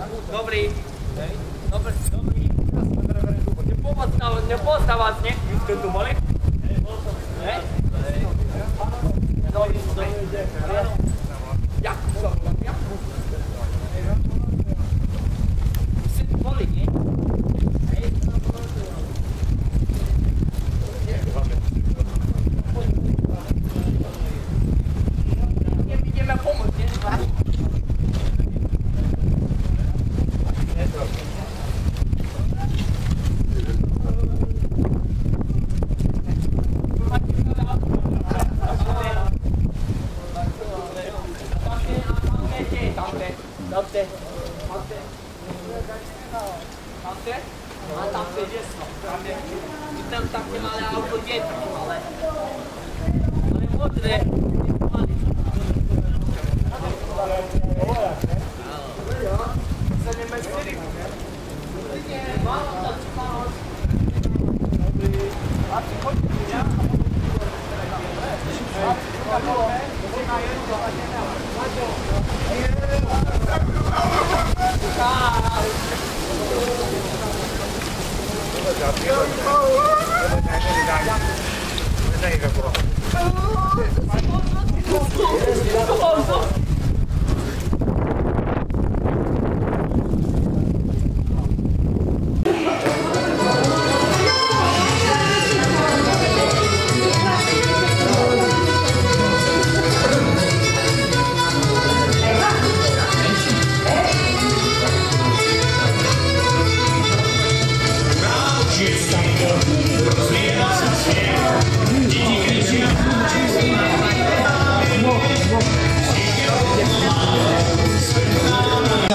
Dobrý. Dobrý. Nepozná vás, nie? Ste tu boli? Ne? Dobrý. Jak? Ste tu boli, nie? Ideme pomôcť, nie? Tam také malé auto, detky malé. Ale modré. Zaneme siri. Málo to, či málo. A ty chodíš, ja?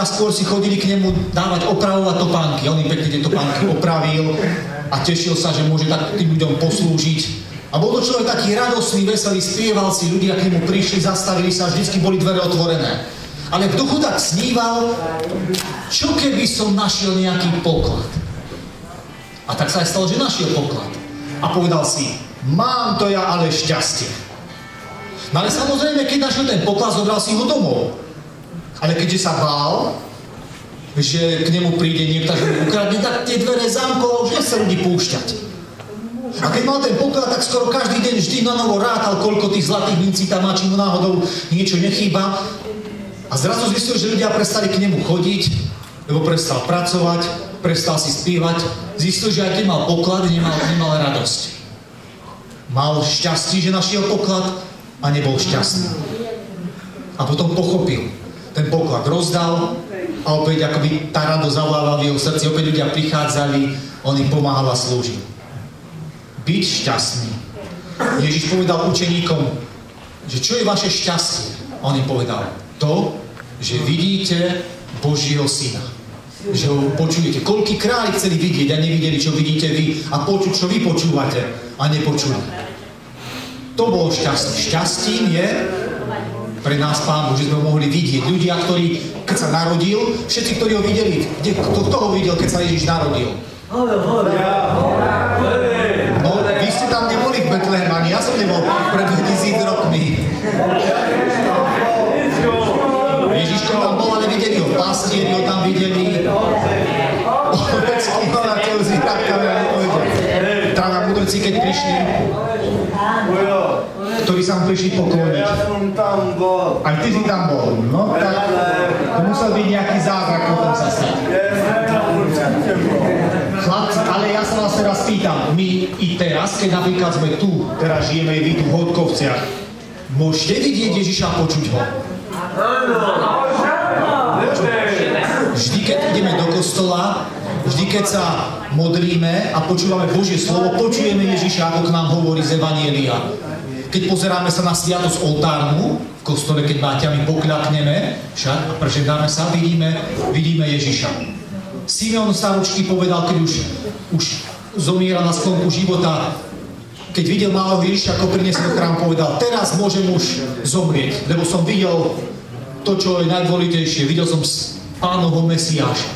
A skôr si chodili k nemu dávať opravovať topánky. On im pekne tie topánky opravil a tešil sa, že môže tak tým ľuďom poslúžiť. A bol to človek taký radosný, veselý, spieval si, ľudia k nemu prišli, zastavili sa, vždycky boli dvere otvorené. Ale v duchu tak sníval, čo keby som našiel nejaký poklad. A tak sa aj stalo, že našiel poklad. A povedal si, mám to ja ale šťastie. No ale samozrejme, keď našiel ten poklad, zobral si ho domov. Ale keďže sa bál, že k nemu príde niekto, že mu ukradne, tak tie dvere zamkol, že sa ľudí púšťať. A keď mal ten poklad, tak skoro každý deň vždy na novo rátal, koľko tých zlatých mincí tam má, či mu náhodou niečo nechýba. A zrazu zistil, že ľudia prestali k nemu chodiť, lebo prestal pracovať, prestal si spievať. Zistil, že aj keď mal poklad, nemal radosť. Mal šťastie, že našiel poklad a nebol šťastný. A potom pochopil. Ten poklad rozdal a opäť akoby tá radosť zavoláva v jeho srdci. Opäť ľudia prichádzali, on im pomáhal a slúžil. Byť šťastný. Ježiš povedal učeníkom, že čo je vaše šťastie? A on im povedal to, že vidíte Božieho syna. Že ho počujete. Koľkí králi chceli vidieť a nevideli, čo vidíte vy a počuť, čo vy počúvate a nepočuli. To bolo šťastie. Šťastím je pre nás Pán Boh, že sme ho mohli vidieť. Ľudia, ktorí, keď sa narodil, všetci, ktorí ho videli, kto ho videl, keď sa Ježiš narodil? No, vy ste tam neboli v Betleheme, ani ja som nebol pred 2000 rokmi. Ježiš tam bol, ale videli ho. Pastieri ho tam videli. Ovecky, koláčov, zvíratkami, ale povedali. Tam na mudrci, keď prišli, ktorí sa prišli pokloniť. Ja som tam bol. Aj ty si tam bol, no tak to musel byť nejaký zázrak, potom sa stať. Chlapci, ale ja sa vás teraz pýtam, my i teraz, keď napríklad sme tu, teraz žijeme i vy tu v Hodkovciach, môžete vidieť Ježiša a počuť ho? Vždy, keď ideme do kostola, vždy, keď sa modlíme a počúvame Božie slovo, počujeme Ježiša, ako k nám hovorí z Evanjelia. Keď pozeráme sa na sviatosť oltárnu, v kostole, keď Máťami pokľakneme, však a prežendáme sa, vidíme Ježiša. Simeon Staročky povedal, keď už zomiera na sklonku života, keď videl malého Ježiša, ako priniesol do chrámu, povedal, teraz môžem už zomrieť, lebo som videl to, čo je najdôležitejšie, videl som Pánovho Mesiáša.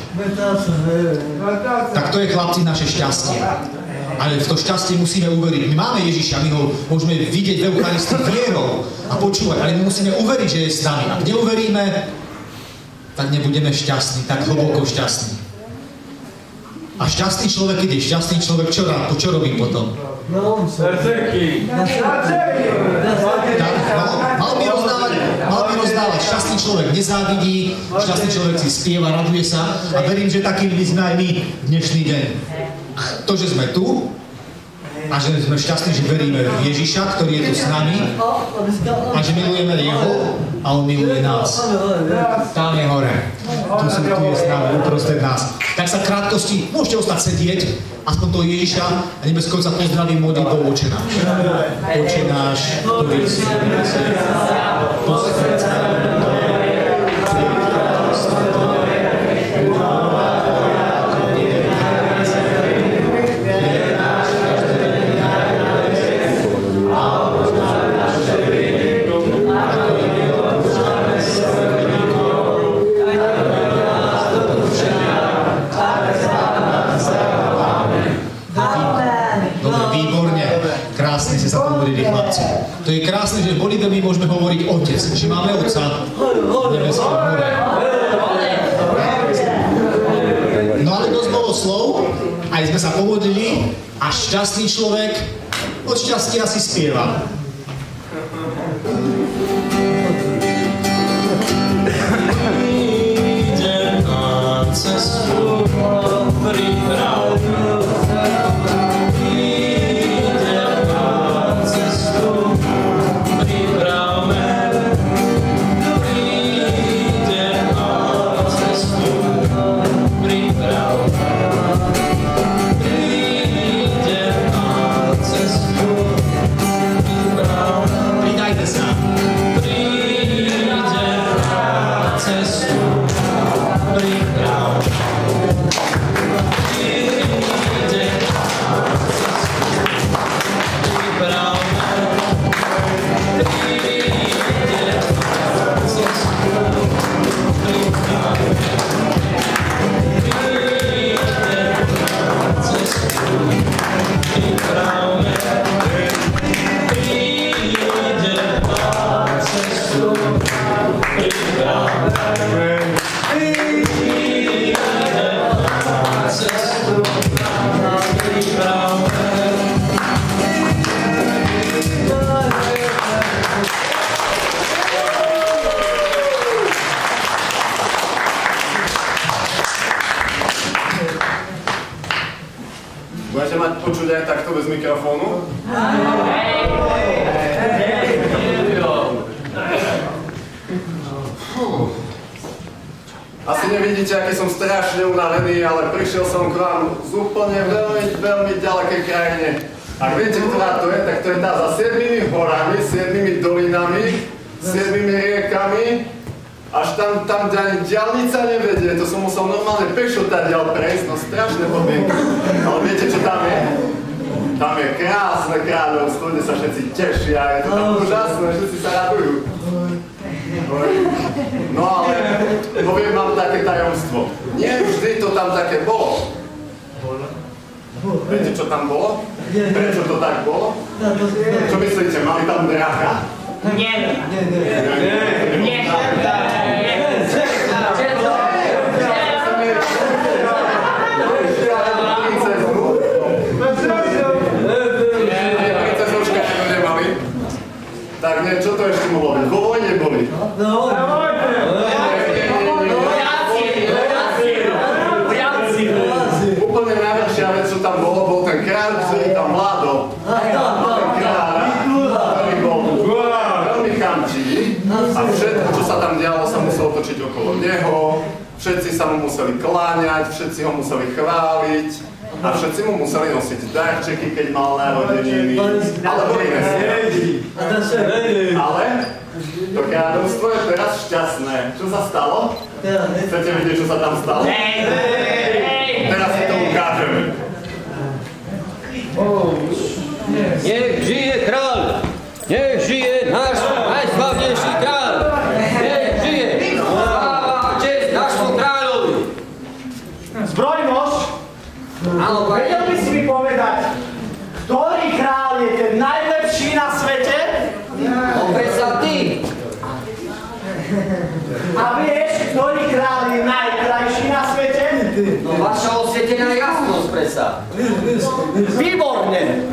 Tak to je, chlapci, naše šťastie. Ale v to šťastie musíme uveriť. My máme Ježiša, my ho môžeme vidieť v Eucharistii vierou a počúvať, ale my musíme uveriť, že je s nami. Ak neuveríme, tak nebudeme šťastní, tak hlboko šťastní. A šťastný človek, keď je šťastný človek, čo robí potom? Mal by rozdávať. Šťastný človek nezávidí, šťastný človek si spieva, raduje sa a verím, že takým by sme aj my dnešný deň. To, že sme tu a že sme šťastní, že veríme v Ježiša, ktorý je tu s nami a že milujeme Jeho a On miluje nás. Tam je hore. Tu je s nami, uprostred nás. Tak sa krátkosti, môžete ostať sedieť, aspoň toho Ježiša a nebesko sa pozdravím modlitbou Oče náš. Oče náš, ktorý si v nebesiach, posväť sa meno Tvoje, príď kráľovstvo Tvoje, vôľa Tvoja, ako v nebi, tak na zemi. Chlieb náš každodenný daj nám dnes a odpúšťaj naše viny, ako i my odpúšťame svojim viníkom. A neveď nás do pokušenia, ale zbav nás zlého. Amen. Dobre, výborne. Krásne ste sa pomodlili, chlapci. To je krásne, že v modlitbe my môžeme hovoriť Otec, že máme Otca v nebeskom hore. No ale dosť bolo slov, aj sme sa pomodlili a šťastný človek od šťastia si spieva. Ide na cestu pripravenú. Budete mať počuť aj takto bez mikrofónu? Asi nevidíte, aký som strašne unavený, ale prišiel som k vám z úplne veľmi ďalekej krajine. Ak viete, ktorá to je, tak to je tá za 7 horami, 7 dolinami, 7 riekami, až tam kde ani diaľnica nevedie, to som musel normálne pešo tadiaľ prejsť, no strašné podmienky. Ale viete, čo tam je? Tam je krásne kráľovstvo, kde sa všetci tešia, je to tam úžasné, všetci sa radujú. No ale poviem vám také tajomstvo. Nie vždy to tam také bolo. Viete, čo tam bolo? Prečo to tak bolo? Čo myslíte, mali tam dracha? Nie. Tak nie, čo to ešte mohlo byť? Vo vojne boli. Úplne najväčšia vec, čo tam bolo, bol ten kráľ, ktorý tam vládol. Ten kráľ, ktorý bol veľmi chamtivý a všetko, čo sa tam dialo, sa muselo točiť okolo neho. Všetci sa mu museli kláňať, všetci ho museli chváliť a všetci mu museli nosiť darčeky, keď mal narodeniny, alebo iné sviatky. Ale to kráľovstvo je teraz šťastné. Čo sa stalo? Chcete vidieť, čo sa tam stalo? Teraz si to ukážeme. Nech žije kráľ! Nech žije náš najslavnejší kráľ! Nech žije! Sláva a česť nášmu kráľovi! Zbrojnož, vedel by si mi povedať, ktorý kráľ je ten najlepší na svete? Opäť sa ty! A vieš, ktorý kráľ No vaša osvietená jasnosť, predsa. Výborne.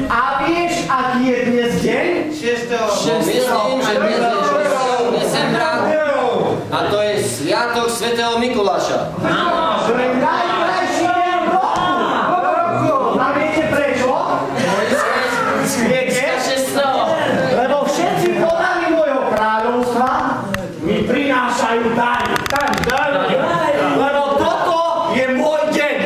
A vieš, aký je dnes deň? 6. Myslím, že dnes je 6. decembra a to je sviatok svätého Mikuláša. Pre najkrajší deň v roku. A viete prečo? Viete? Lebo všetci podani môjho kráľovstva mi prinášajú dary. Lebo toto je môj deň.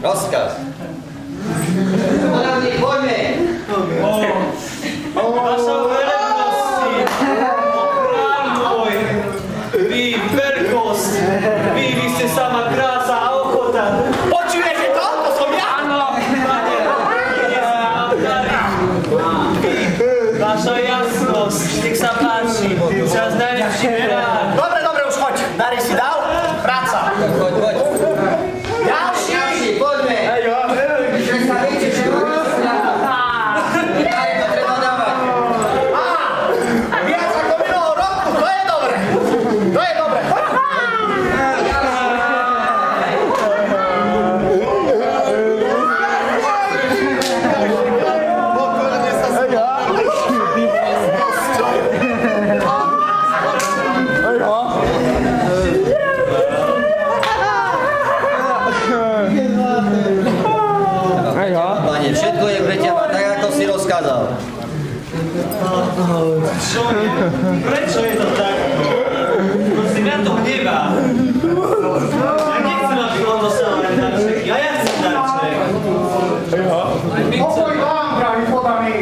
Rozkaz. Podavník, poďme. Vaša veľkosti, kráľ môj, vy veľkosť, vy ste sama krása a ochota. Počujete to? To som ja? Áno, pane, vaša jasnosť, nech sa páči, čas najlepší verár. Dobre, už choď. Dary si dal? Práca. Poď. Ďalší. Poďme. Že sa viete, že rozkaz. Aj to treba dávať. Viac ako minulého roku, to je dobre. To je dobre. Pane, všetko je pre teba tak, ako si rozkázal. Čo je? Prečo je to tak? Proste mňa to hnevá. Ja nechcem, aby on dostal len darček. Ja chcem darček. Pokoj vám, drahý podaný.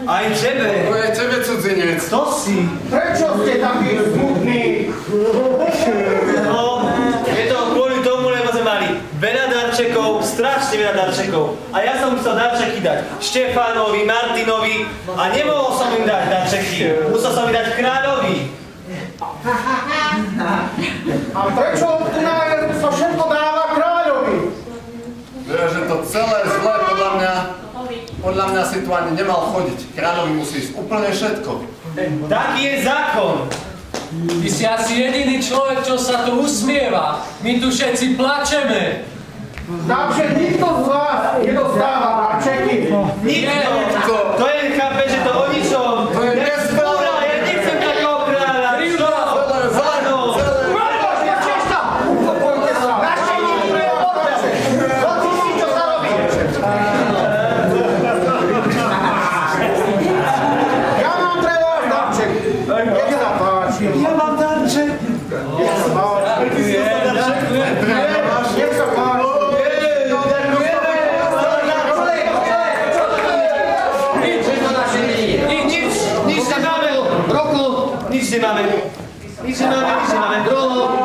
Aj tebe. To je tebe cudzinec. Kto si? Prečo ste takí smutní? No, je to kvôli tomu, lebo sme mali veľa darčekov, strašne veľa darčekov. A ja som chcel darčeky dať Štefánovi, Martinovi a nemohol som im dať darčeky. Musel som im dať kráľovi. A prečo tu sa všetko dáva kráľovi? Vieš, že to celé zlé podľa mňa si tu ani nemal chodiť. Kráľovi musí ísť úplne všetko. Taký je zákon. Ty si asi jediný človek, čo sa tu usmieva. My tu všetci plačeme. Takže nikto z vás nedostáva darčeky. Nikto. To je, chápe, že to o ničom. To je nesprávne. Ura, ja nechcem takého kráľa. Čo? Áno. Ja mám pre vás darček. Nech sa páči. Ja mám darček. Nech sa páči. Nech sa páči. Nič nemáme. Druhu.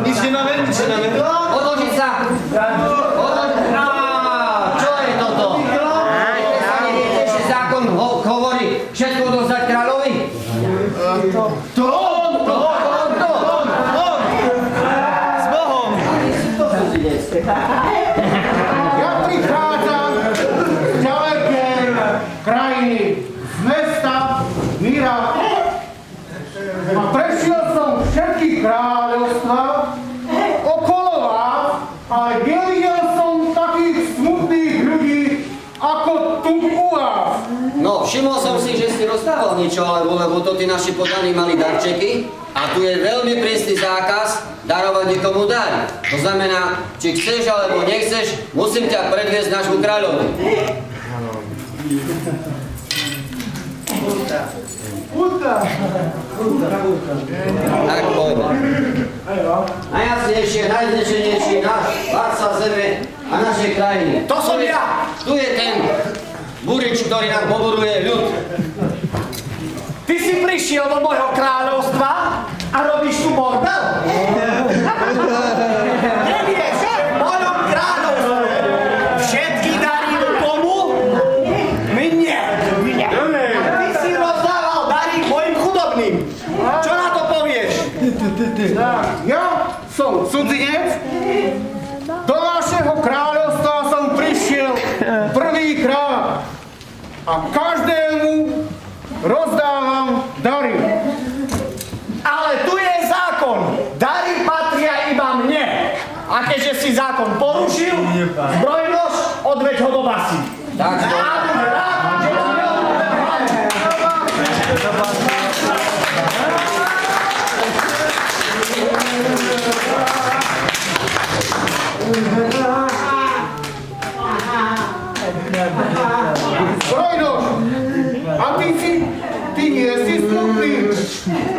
Nič nemáme. Odložiť sa. Čo je toto? A neviete, že zákon hovorí všetko dozdať kráľovi? To on. S Bohom. Ja prichádzam z ďalekej krajiny, z mesta Míra. A prešiel som všetky kráľovstva okolo vás, ale nevidel som takých smutných ľudí ako tu u vás. No, všimol som si, že si rozdával niečo, lebo to tí naši podaní mali darčeky a tu je veľmi prísny zákaz darovať niekomu dar. To znamená, či chceš alebo nechceš, musím ťa predviesť nášmu kráľovi. Tak poďme. Najjasnejšie, najznečenejší náš vládca zeme a našej krajiny. To som ja! Tu je ten burič, ktorý nám poburuje ľud. Ty si prišiel do môjho kráľovstva a robíš tu bordel? Nevieš, že v mojom kráľovstve všetky darí komu? Mne. A ty si rozdával dary mojim chudobným. Čo na to povieš? Ja som cudzinec. Do našeho kráľovstva som prišiel prvýkrát. A každému rozdávam dary. Ale tu je zákon. Dary patria iba mne. A keďže si zákon porušil, zbrojnož, odveď ho do basy. Tak, Zbrojnož, a ty nie si smutný.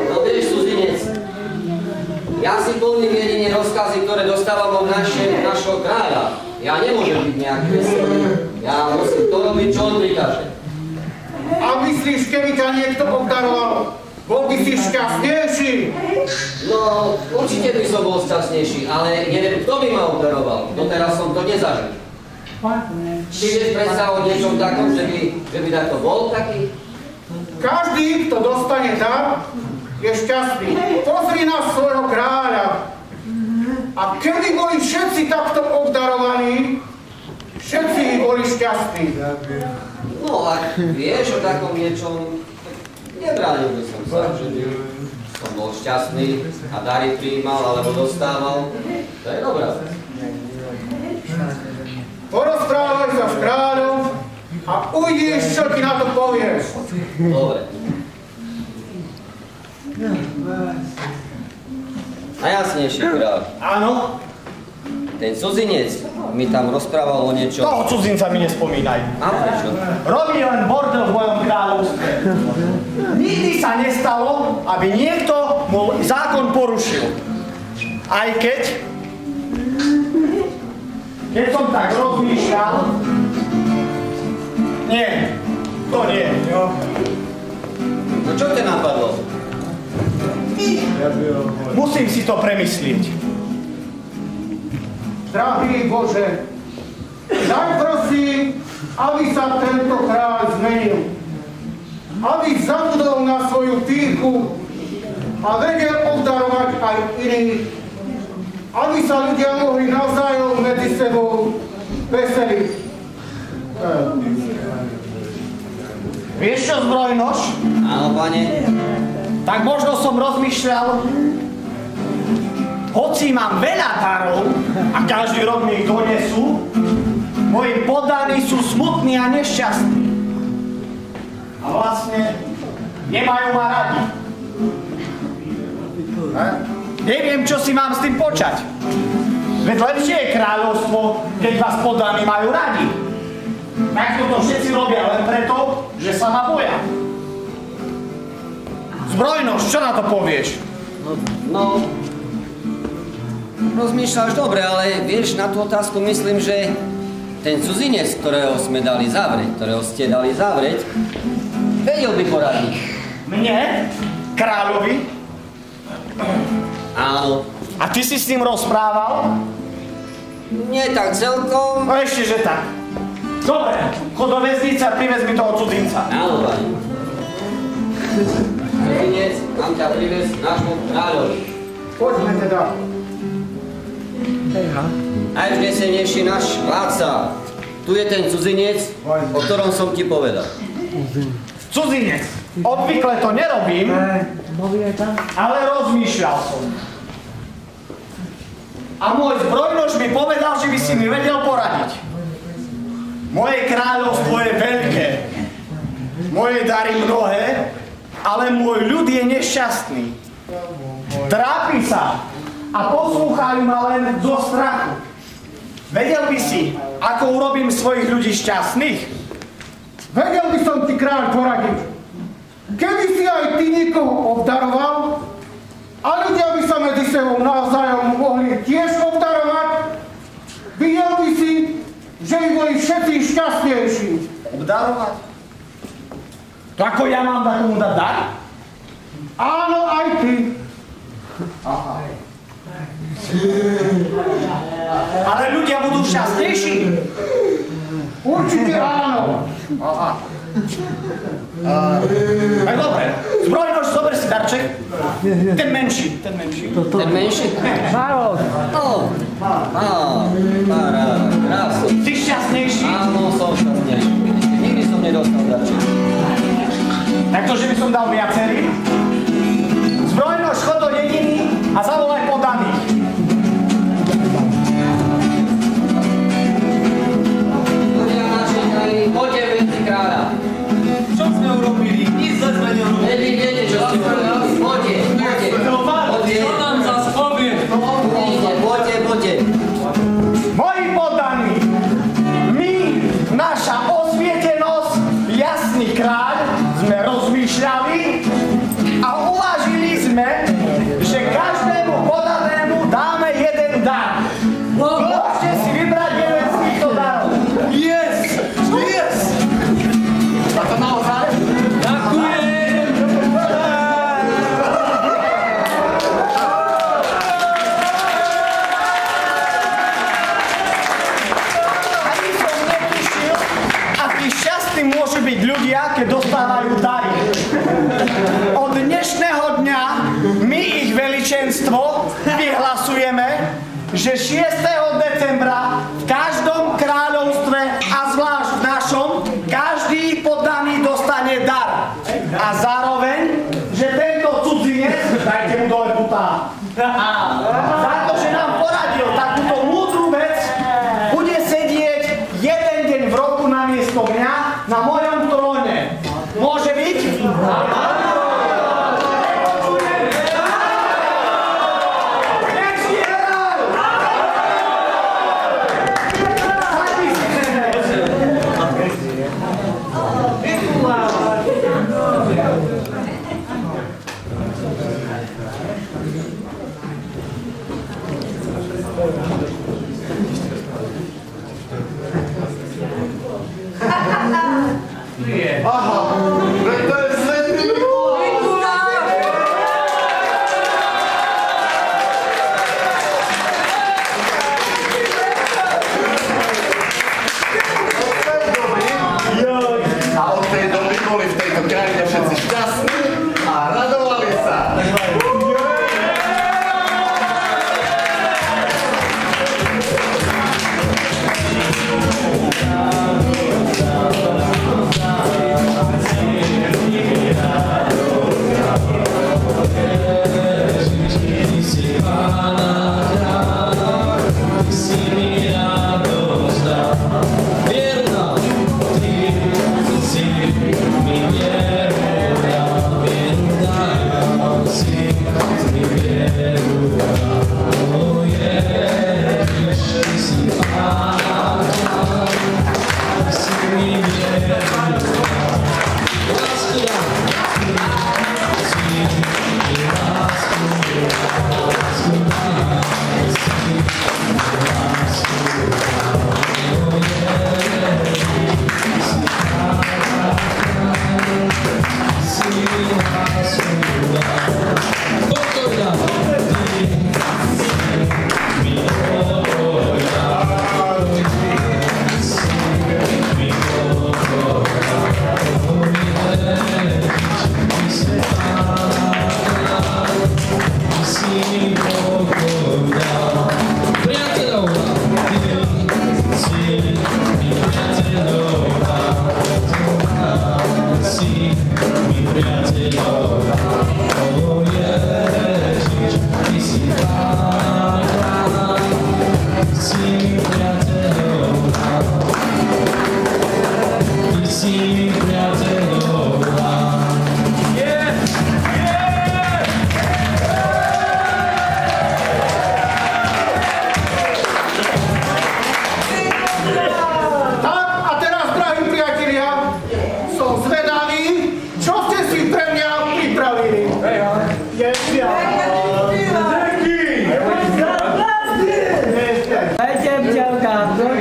no vieš, cudzinec, ja si plním jedine rozkazy, ktoré dostávam od našho kráľa. Ja nemôžem byť nejaký veselý. Ja musím to robiť, čo on prikáže. A myslíš, keby ťa niekto obdaroval, bol by si šťastnejší? No, určite by som bol šťastnejší, ale neviem, kto by ma obdaroval. Doteraz som to nezažil. Ty vieš predsa o niečom takom, že by takto bol taký? Každý, kto dostane dar, je šťastný. Pozri na svojho kráľa. A keby boli všetci takto obdarovaní, všetci by boli šťastní. No, ak vieš o takom niečom, nebránil by som sa, že by som bol šťastný a dary prijímal alebo dostával. To je dobrá vec. Porozprávaj sa s kráľom a uvidíš, čo ti na to povieš. Dobre. Najjasnejší kráľ. Áno, Ten cudzinec mi tam rozprával o niečom. toho cudzinca mi nespomínaj. A prečo? Robí len bordel v mojom kráľovstve. Nikdy sa nestalo, aby niekto môj zákon porušil. Aj keď som tak rozmýšľal, nie, to nie. No čo ťa napadlo? Musím si to premyslieť. Drahý Bože, daj prosím, aby sa tento kráľ zmenil. Aby zabudol na svoju pýchu a vedel obdarovať aj iných. Aby sa ľudia mohli navzájom medzi sebou veseliť. Vieš čo, zbrojnož? Áno, pane. Tak možno som rozmýšľal, hoci mám veľa darov a každý rok mi ich donesú, moji poddaní sú smutní a nešťastní. A vlastne nemajú ma radi. Neviem, čo si mám s tým počať. Veď lepšie je kráľovstvo, keď vás poddaní majú radi. Tak to všetci robia len preto, že sa ma boja. Zbrojnož, čo na to povieš? No, rozmýšľaš dobre, ale vieš, na tú otázku myslím, že ten cudzinec, ktorého ste dali zavrieť, vedel by poradiť. Mne? Kráľovi? Áno. A ty si s ním rozprával? Nie tak celkom. No ešte, že tak. Dobre, chod do väznice a privez mi toho cudzinca. Áno, pani. Cudzinec, mám ťa privez nášmu kráľovi. Poďme teda. Najvznesenejší náš vládca. Tu je ten cudzinec, o ktorom som ti povedal. Cudzinec. Obvykle to nerobím, ale rozmýšľal som. A môj zbrojnož mi povedal, že by si mi vedel poradiť. Moje kráľovstvo je veľké. Moje dary mnohé, ale môj ľud je nešťastný. Trápi sa a poslúchajú ma len zo strachu. Vedel by si, ako urobím svojich ľudí šťastných? Vedel by som ti kráľ poradiť. keby si aj ty niekoho obdaroval a ľudia by sa medzi sebou navzájom mohli tiež obdarovať, videl by si, že by boli všetci šťastnejší. Obdarovať? To ako ja mám takomu dať dar? Áno, aj ty. Aha. Ale ľudia budú šťastnejší? Určite áno. Aha. Tak dobre, zbrojnož, zober si darček. Ten menší. Ten menší? Málo. Paráda, krásne. Si šťastnejší? Áno, som šťastnejší. Nikdy som nedostal darček. Takže by som dal viacerý. Zbrojnož, chod do dediny a zavolaj podaných. Ľudia naši krajiny, poďte v veci kráľa. Čo sme urobili? Nič zle sme neurobili. Vy viete, čo ste urobili. Poďte. Čo nám zas povie? Poďte. Moji poddaní, my, naša osvietenosť, jasný kráľ, sme rozmýšľali a uvažili sme, že každému podanému dáme jeden dar. Môžete si vybrať jeden z týchto darov. Yes! A to naozaj? Ani som netušil, akí šťastní môžu byť ľudia, keď dostávajú dary. Od dnešného dňa my ich veličenstvo vyhlasujeme, že 6. decembra v každom kráľovstve a zvlášť v našom každý poddaný dostane dar. A zároveň, že tento cudzinec, dajte mu dole putá, za to, že nám poradil takúto múdru vec, bude sedieť jeden deň v roku namiesto mňa na mojom tróne. Môže byť?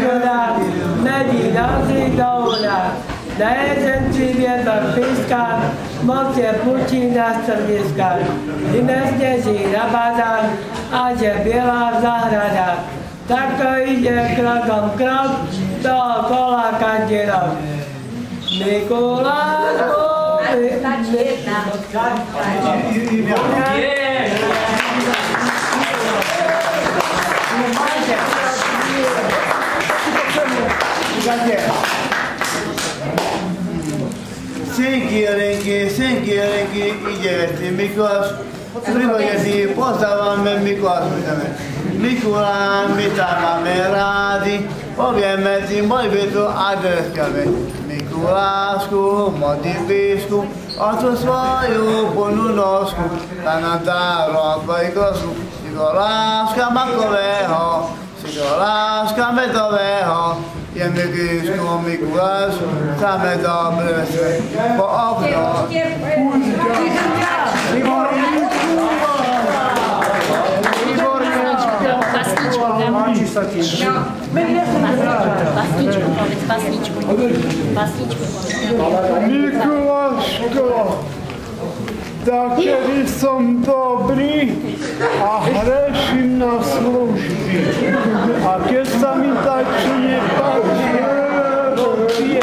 góra, medí nozy do úra. Na jeden vietor píska, mocie pučí na strdiskách. I nesneží na bazár, a že biela zahrada. Takto ide krokom krok, dookola každý rok. Mikulášku, Senki, ide vesti Mikuláš, prihodí, pozdávame Mikuláš. Mikulán, my tam máme rádi, povieme ti môj bytu adreskavé. Mikulášku, modlí písku, ocu svoju plnú nosku, tá nám dá rokoj kosku. Si to láska makového, si to láska medového, je mi kýšku, Mikuláš, samé dobre sve, po okno. Mikuláško, tak kedy som dobrý a hreším na služby. A keď sa mi tak nepáči, robím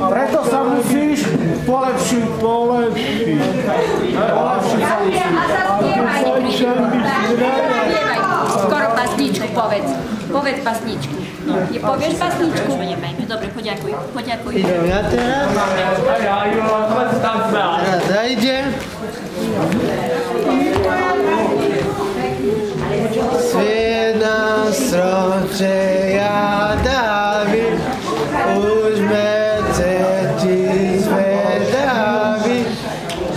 preto sa musíš polepšiť. Skoro pasničku povedz. Povedz pasničku. Povieš pasničku? Dobre, poďakuj. Idem ja teraz? Zajde. Sviet na stroče jadaví, už medzi zvedaví,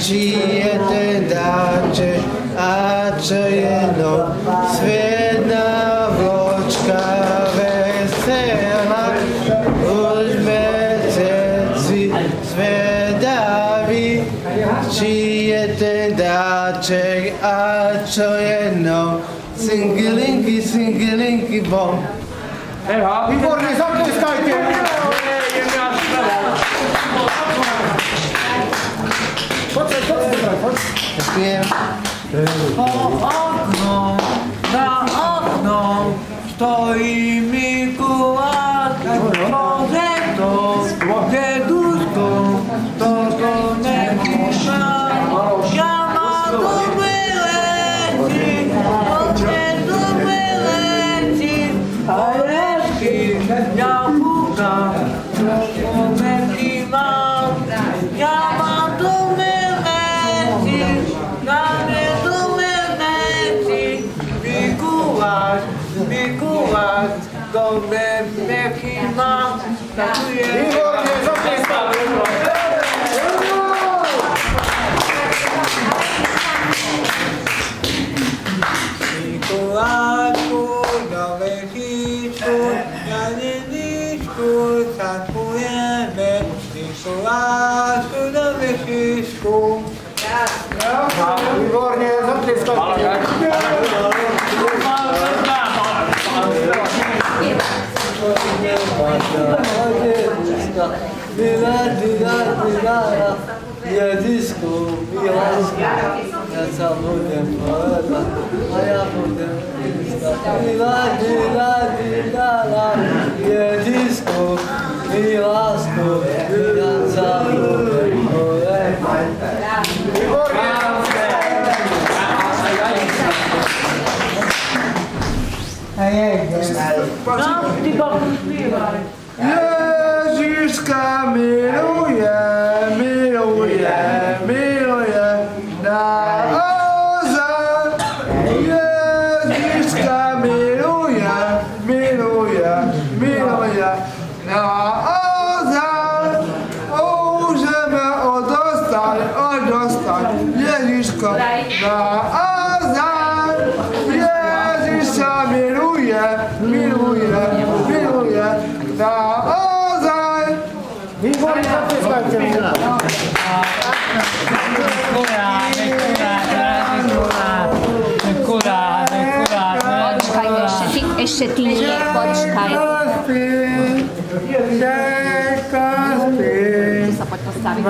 či je ten dáček a čo je no. Svietna vločka veselá, už medzi zvedaví, či je ten dáček a čo je no. Singilinky, bom. Výborne, zatleskajte! Poďte. Ďakujem. Za oknom stojí Mikuláš, deduškom, toto nepíša. Ja mám dobré leti, ja púkam, momenty mám, ja mám dobré leti, dáme dobré leti. Mikuláš, dobré leti mám, takujem. Výborne, zatleskajte! Mikulášku, do vechíčku, na neničku tankujeme. Mikulášku, do vechíčku. Výborne, zatleskajte! Jedisku, Miláska, ja sa budem povedať, a ja budem jedisku, Milásku, ja sa budem povedať. Ježiška miluje naozaj. Ježiška miluje naozaj. Môžeme odostať, Ježiška naozaj. Ježiša miluje naozaj. Výborne, zatleskajte! ty nie, počkaj. Tu sa poď postaviť.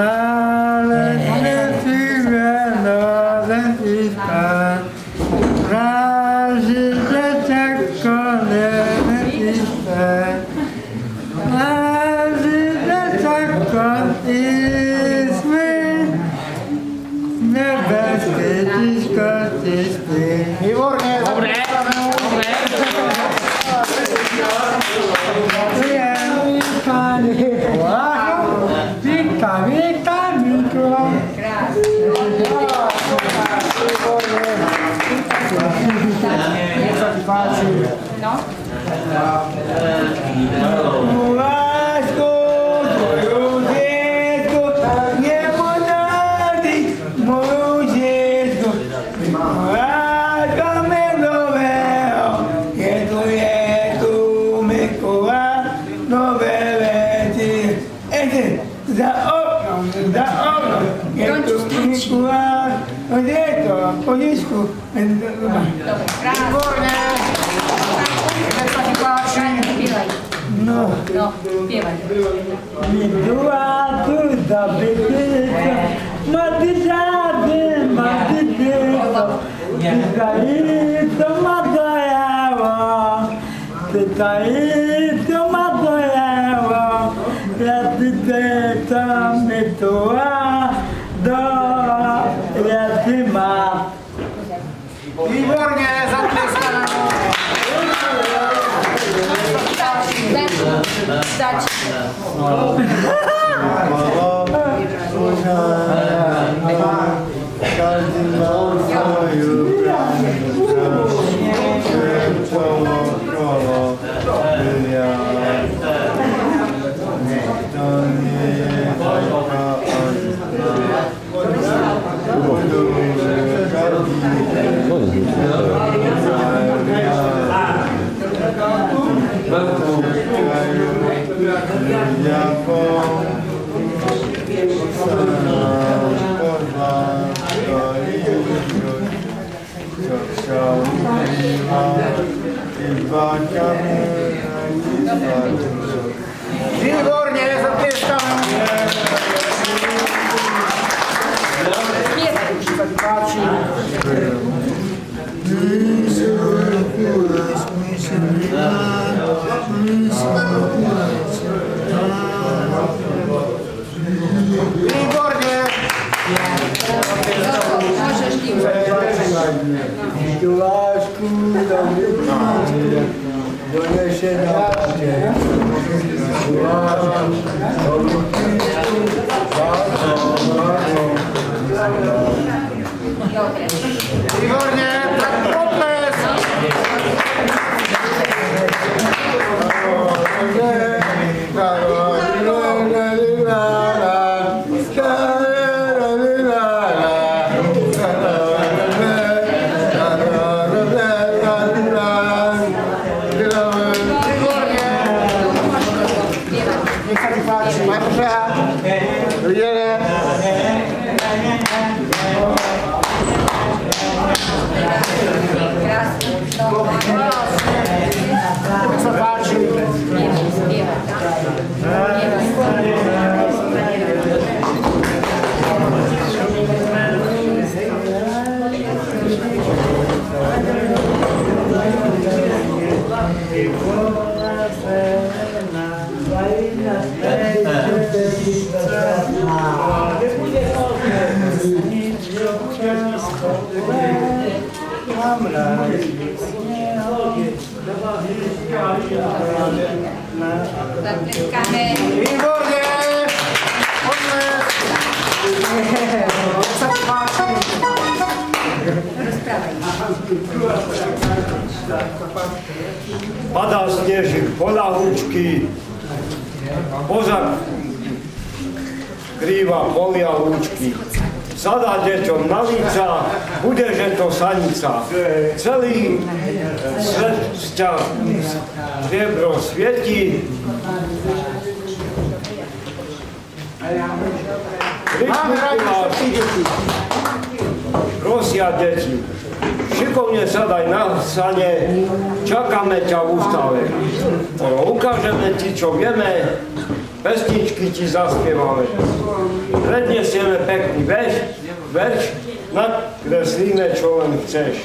Výborne. Dobre. No. No, spievaj. Výborne, zatleskaná. Stačí. Každý mal svoju Výborne, zatlieskame. Spievaj už. Sa ti páči. Výborne. Môžeš ty už. Tu lásku donese na páče. Výborne, tak potles. Zatlieskame. Výborne. Potles. Sa ti páči. Rozprávaj. Padá snežik, poľahúčky, pozak krýva polia lúčky. Sadá deťom na líca, budeže to sanica. Celý svet vzťah striebro svietí. prosia deti. Šikovne sadaj na sane, čakáme ťa v ústave. Ukážeme ti, čo vieme, pesničky ti zaspievame. Predniesieme pekný verš, nakreslíme, čo len chceš.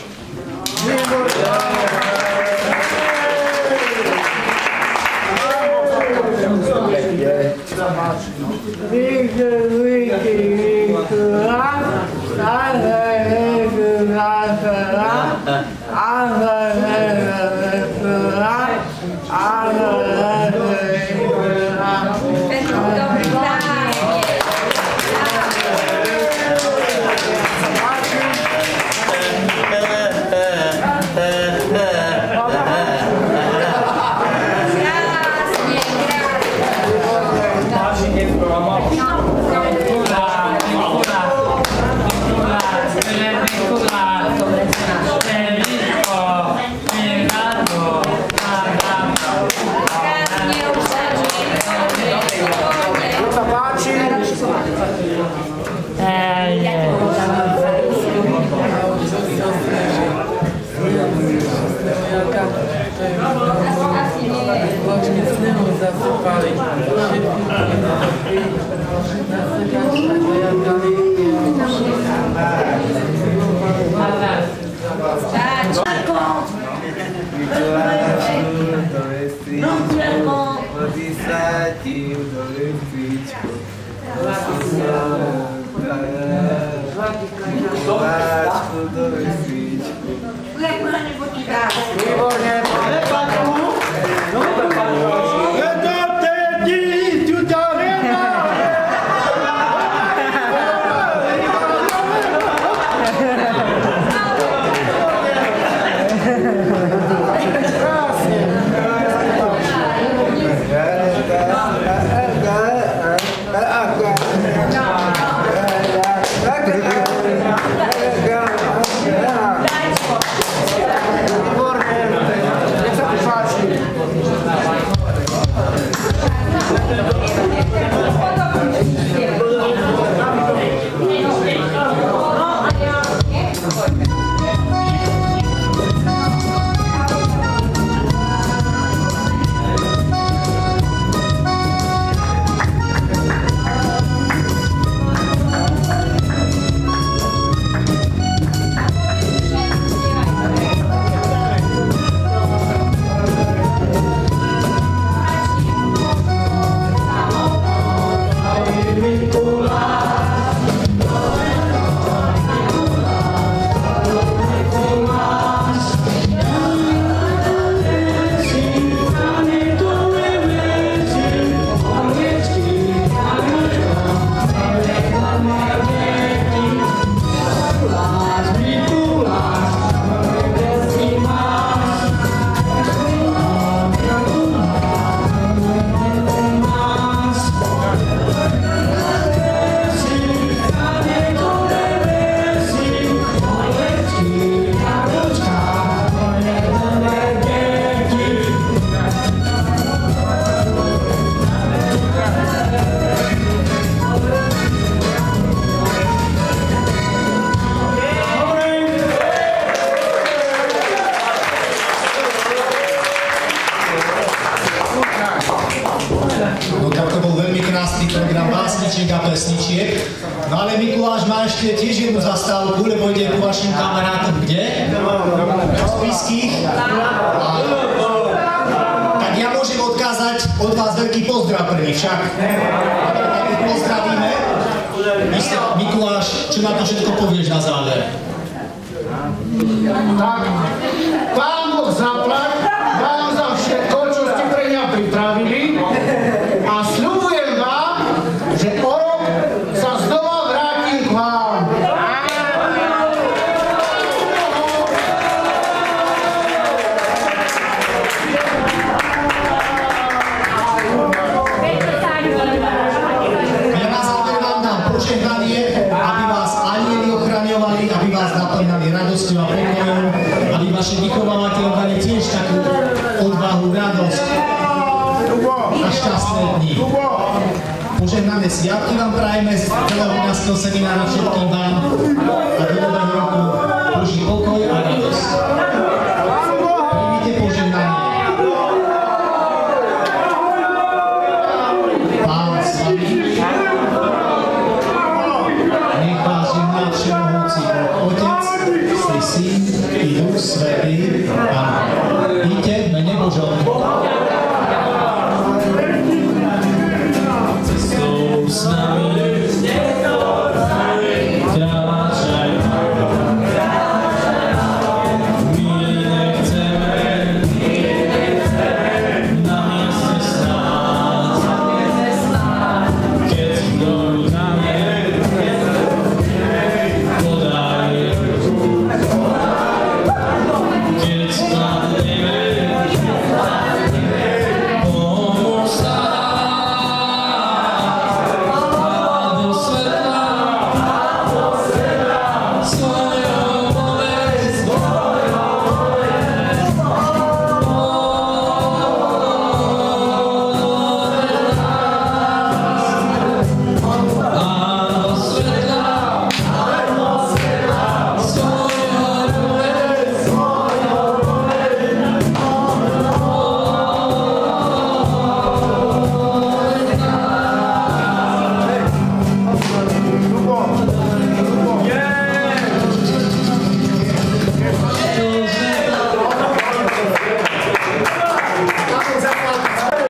Tiež jednu zastávku, lebo ide ku vašim kamarátom kde? V Spišských. Tak ja môžem odkázať od vás veľký pozdrav prvý však. Tak ich pozdravíme. Mikuláš, čo na to všetko povieš na záver? Tak, Pán Boh zaplať vám za všetko, čo ste pre mňa pripravili a sľubujem vám, že o rok sa znova vrátim k vám. Ja na záver vám dám požehnanie, aby vás anjeli ochraňovali, aby vás naplňali radosťou a pokojom, aby vaši vychovávateľ dali tiež takú odvahu, radosť a šťastné dni. Požehnané sviatky vám prajeme z celovinárskeho seminára všetkým vám a do nového roku.